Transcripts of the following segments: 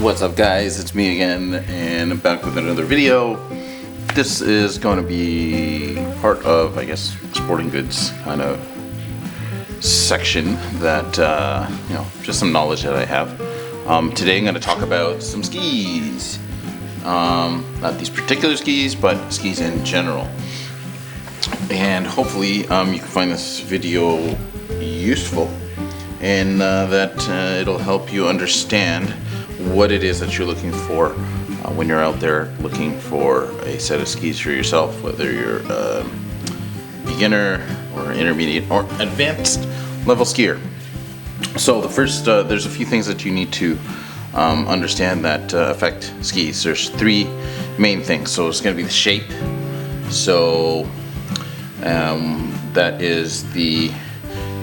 What's up guys, it's me again and I'm back with another video. This is going to be part of, I guess, sporting goods kind of section that, just some knowledge that I have. Today I'm going to talk about some skis. Not these particular skis, but skis in general. And hopefully you can find this video useful and that it'll help you understand what it is that you're looking for when you're out there looking for a set of skis for yourself, whether you're a beginner or intermediate or advanced level skier. So the first, there's a few things that you need to understand that affect skis. There's three main things. So it's going to be the shape. So that is the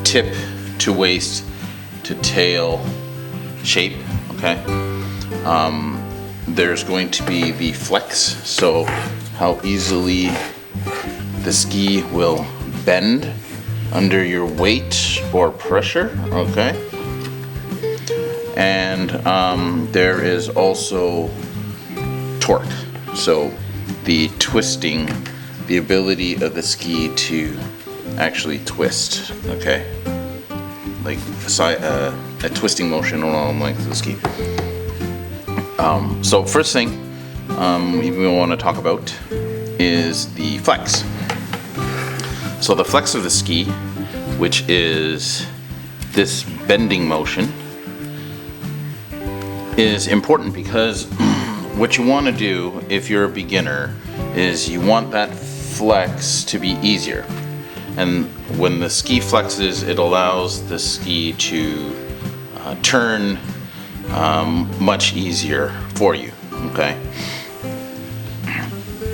tip to waist to tail shape. Okay. There's going to be the flex, so how easily the ski will bend under your weight or pressure. Okay. And there is also torque, so the twisting, the ability of the ski to actually twist. Okay. Like a twisting motion along the length of the ski. So first thing we want to talk about is the flex. So the flex of the ski, which is this bending motion, is important because what you want to do if you're a beginner is you want that flex to be easier. And when the ski flexes, it allows the ski to turn much easier for you. Okay.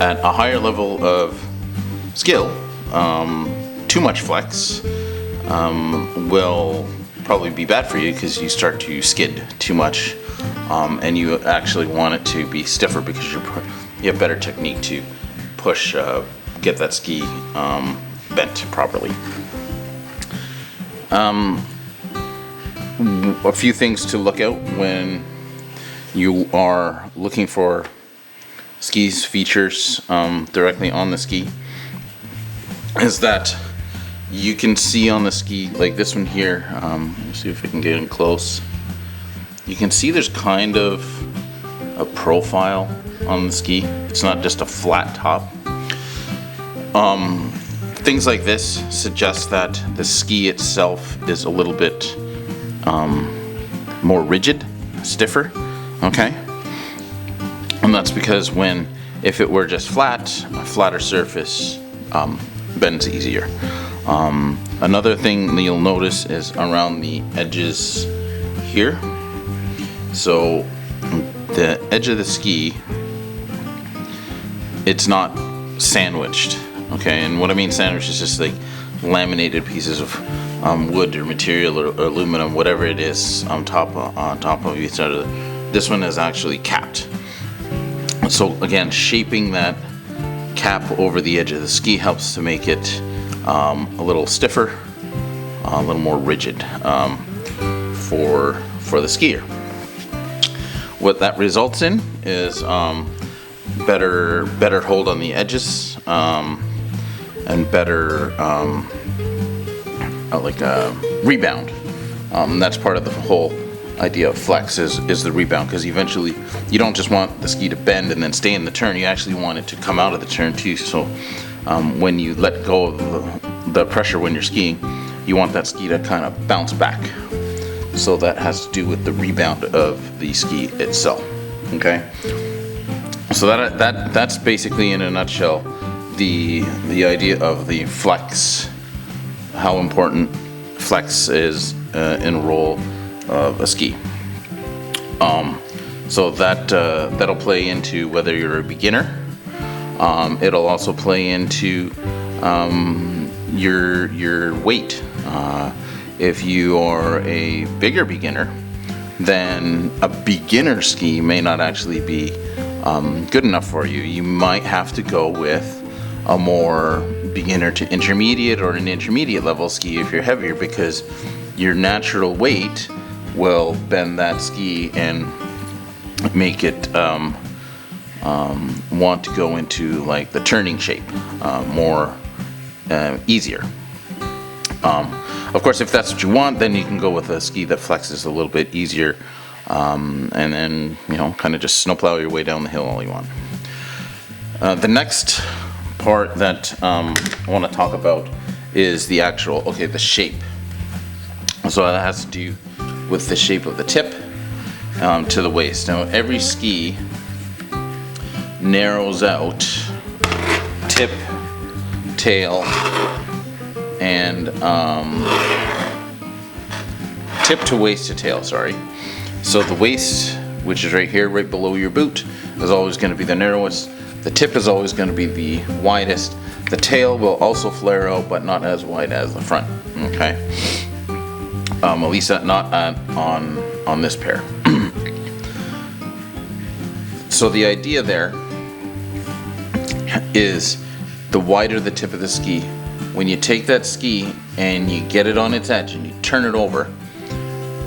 At a higher level of skill, too much flex will probably be bad for you because you start to skid too much, and you actually want it to be stiffer because you have better technique to push, get that ski bent properly. A few things to look out when you are looking for skis features directly on the ski is that you can see on the ski, like this one here, let's see if I can get in close. You can see there's kind of a profile on the ski. It's not just a flat top. Things like this suggest that the ski itself is a little bit more rigid, stiffer, okay? And that's because if it were just flat, a flatter surface bends easier. Another thing that you'll notice is around the edges here. So the edge of the ski, it's not sandwiched. Okay, and what I mean sandwich is just like laminated pieces of wood or material or aluminum, whatever it is, on top of each other. This one is actually capped. So again, shaping that cap over the edge of the ski helps to make it a little stiffer, a little more rigid for the skier. What that results in is better hold on the edges. And better rebound. That's part of the whole idea of flex is the rebound, because eventually you don't just want the ski to bend and then stay in the turn, you actually want it to come out of the turn too. So when you let go of the pressure when you're skiing, you want that ski to kind of bounce back. So that has to do with the rebound of the ski itself. Okay, so that's basically in a nutshell the idea of the flex, how important flex is in a roll of a ski. So that'll play into whether you're a beginner. It'll also play into your weight. If you are a bigger beginner, then a beginner ski may not actually be good enough for you. You might have to go with a more beginner to intermediate or an intermediate level ski if you're heavier, because your natural weight will bend that ski and make it want to go into like the turning shape more easier. Of course, if that's what you want, then you can go with a ski that flexes a little bit easier, and then, you know, kind of just snowplow your way down the hill all you want. The next part that I want to talk about is the actual, the shape. So that has to do with the shape of the tip to the waist. Now, every ski narrows out tip, tail, and tip to waist to tail, sorry. So the waist, which is right here, right below your boot, is always going to be the narrowest. The tip is always going to be the widest. The tail will also flare out, but not as wide as the front. Okay. At least not on this pair. So the idea there is, the wider the tip of the ski, when you take that ski and you get it on its edge and you turn it over,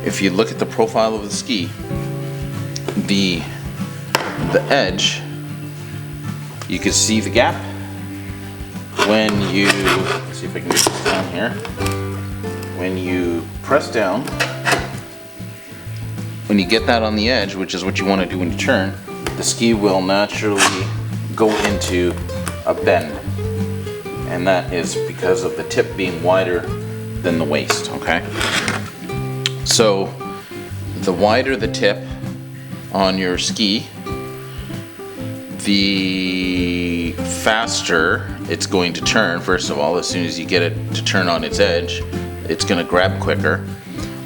if you look at the profile of the ski, the edge, you can see the gap when you, let's see if I can get this down here, when you press down, when you get that on the edge, which is what you want to do when you turn, the ski will naturally go into a bend, and that is because of the tip being wider than the waist. Okay, so the wider the tip on your ski, the faster it's going to turn. First of all, as soon as you get it to turn on its edge, it's going to grab quicker.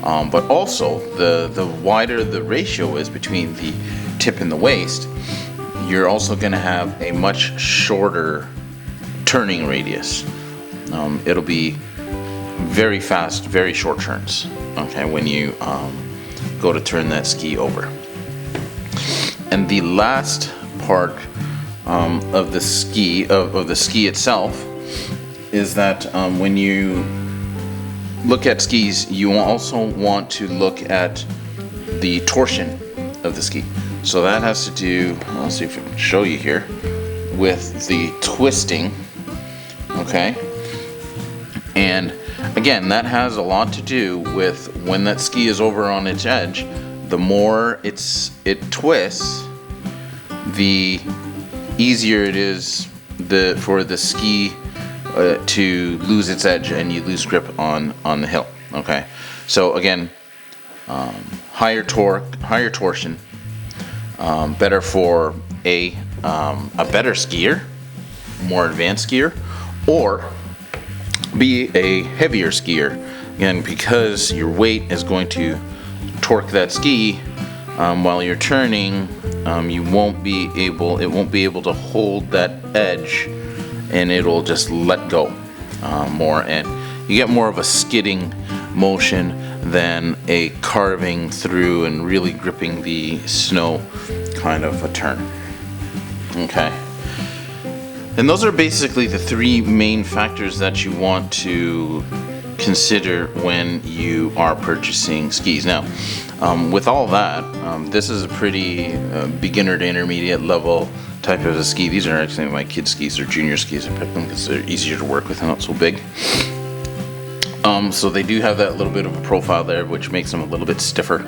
But also, the wider the ratio is between the tip and the waist, you're also going to have a much shorter turning radius. It'll be very fast, very short turns, okay, when you go to turn that ski over. And the last part of the ski itself is that when you look at skis, you also want to look at the torsion of the ski. So that has to do, let's see if I can show you here, with the twisting, okay? And again, that has a lot to do with when that ski is over on its edge, the more it twists, the easier it is for the ski to lose its edge and you lose grip on the hill. Okay, so again, higher torque, higher torsion, better for a better skier, more advanced skier, or be a heavier skier. Again, because your weight is going to torque that ski while you're turning, it won't be able to hold that edge, and it'll just let go more, and you get more of a skidding motion than a carving through and really gripping the snow kind of a turn. Okay, and those are basically the three main factors that you want to consider when you are purchasing skis. Now, with all that, this is a pretty beginner to intermediate level type of a ski. These are actually my kids' skis. They're junior skis. I picked them because they're easier to work with and not so big. So they do have that little bit of a profile there, which makes them a little bit stiffer.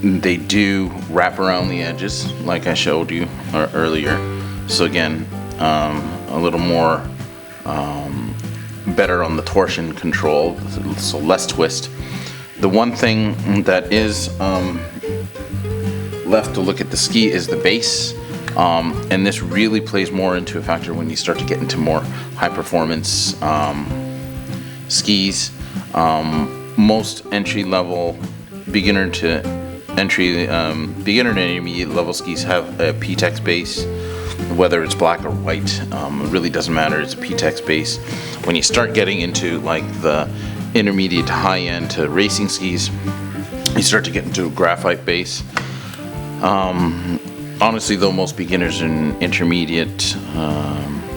They do wrap around the edges, like I showed you earlier. So again, a little more better on the torsion control, so less twist. The one thing that is left to look at the ski is the base, and this really plays more into a factor when you start to get into more high performance skis. Most entry level, beginner to intermediate level skis have a PTEX base. Whether it's black or white, it really doesn't matter. It's a PTEX base. When you start getting into like the intermediate to high end to racing skis, you start to get into a graphite base. Honestly, though, most beginners and intermediate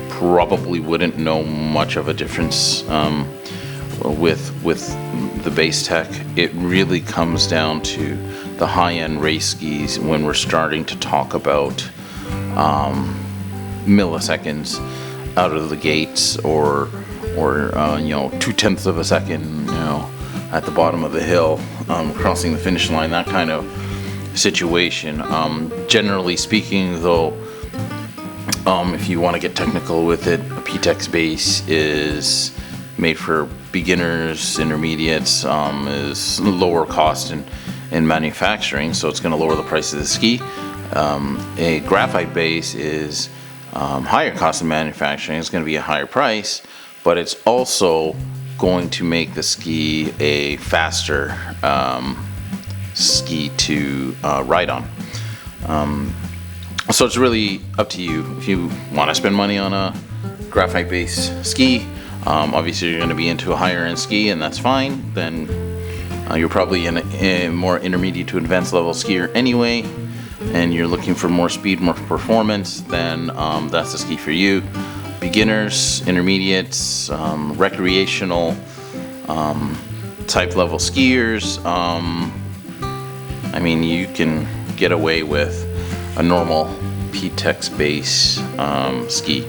probably wouldn't know much of a difference with the base tech. It really comes down to the high-end race skis when we're starting to talk about milliseconds out of the gates, or 0.2 of a second, at the bottom of the hill, crossing the finish line, that kind of situation. Generally speaking, though, if you want to get technical with it, a PTEX base is made for beginners, intermediates, is lower cost in manufacturing, so it's going to lower the price of the ski. A graphite base is higher cost in manufacturing. It's going to be a higher price, but it's also going to make the ski a faster ski to ride on. So it's really up to you. If you want to spend money on a graphite base ski, obviously you're going to be into a higher end ski, and that's fine. Then you're probably a more intermediate to advanced level skier anyway, and you're looking for more speed, more performance, then that's the ski for you. Beginners, intermediates, recreational type level skiers, you can get away with a normal PTEX base ski.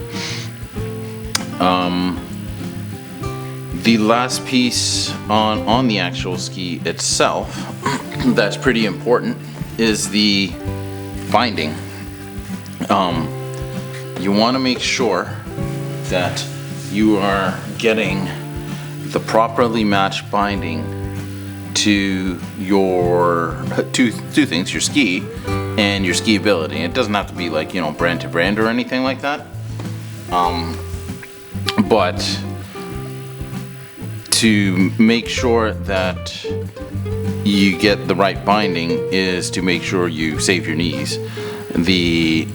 The last piece on the actual ski itself that's pretty important is the binding. You want to make sure that you are getting the properly matched binding to your two things, your ski and your ski ability. It doesn't have to be like, brand to brand or anything like that. But to make sure that you get the right binding is to make sure you save your knees. The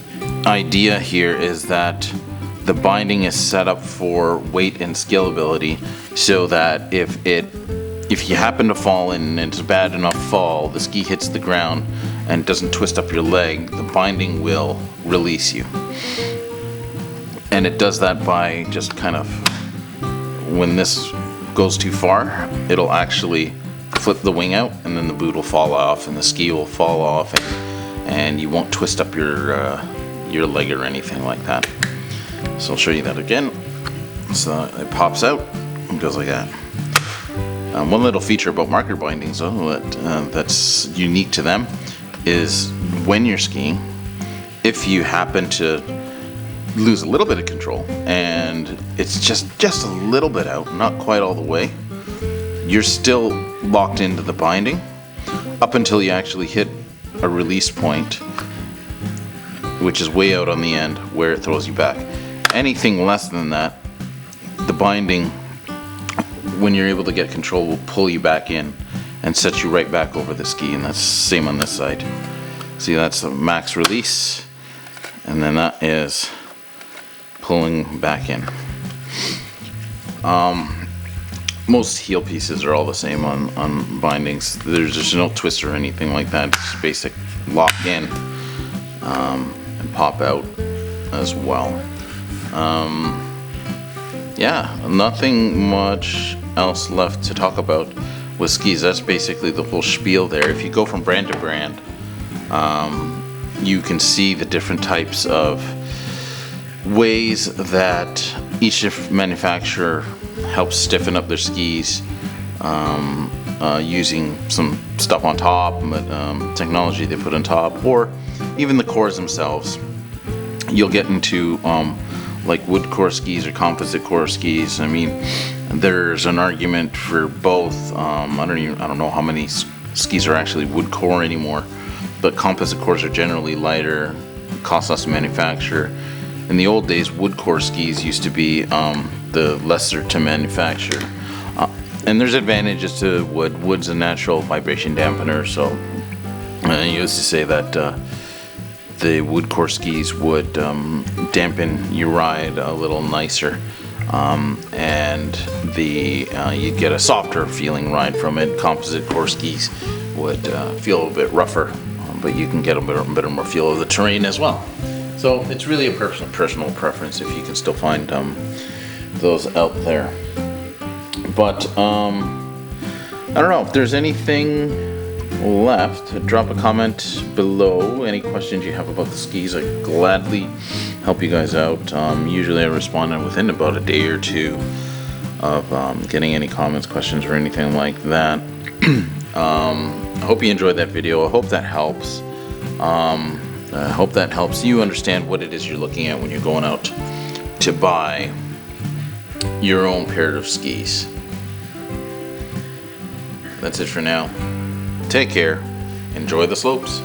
idea here is that the binding is set up for weight and scalability, so that if you happen to fall and it's a bad enough fall, the ski hits the ground and doesn't twist up your leg, the binding will release you. And it does that by just kind of, when this goes too far, it'll actually flip the wing out, and then the boot will fall off and the ski will fall off, and you won't twist up your leg or anything like that. So I'll show you that again. So it pops out and goes like that. One little feature about marker bindings, though, that's unique to them, is when you're skiing, if you happen to lose a little bit of control and it's just a little bit out, not quite all the way, you're still locked into the binding up until you actually hit a release point, which is way out on the end where it throws you back. Anything less than that, the binding, when you're able to get control, will pull you back in and set you right back over the ski. And that's the same on this side. See, that's the max release, and then that is pulling back in. Most heel pieces are all the same on bindings. There's just no twist or anything like that. It's basic lock in and pop out as well. Nothing much else left to talk about with skis. That's basically the whole spiel there. If you go from brand to brand, you can see the different types of ways that each manufacturer helps stiffen up their skis using some stuff on top, technology they put on top, or even the cores themselves. You'll get into like wood core skis or composite core skis. There's an argument for both. I don't know how many skis are actually wood core anymore, but composite cores are generally lighter, cost less to manufacture. In the old days, wood core skis used to be the lesser to manufacture. And there's advantages to wood. Wood's a natural vibration dampener, so I used to say that the wood core skis would dampen your ride a little nicer, and you'd get a softer feeling ride from it. Composite core skis would feel a bit rougher, but you can get a better more feel of the terrain as well. So it's really a personal preference if you can still find those out there. But I don't know if there's anything left. Drop a comment below. Any questions you have about the skis, I gladly help you guys out. Usually I respond within about a day or two of getting any comments, questions, or anything like that. I hope you enjoyed that video. I hope that helps. I hope that helps you understand what it is you're looking at when you're going out to buy your own pair of skis. That's it for now. Take care. Enjoy the slopes.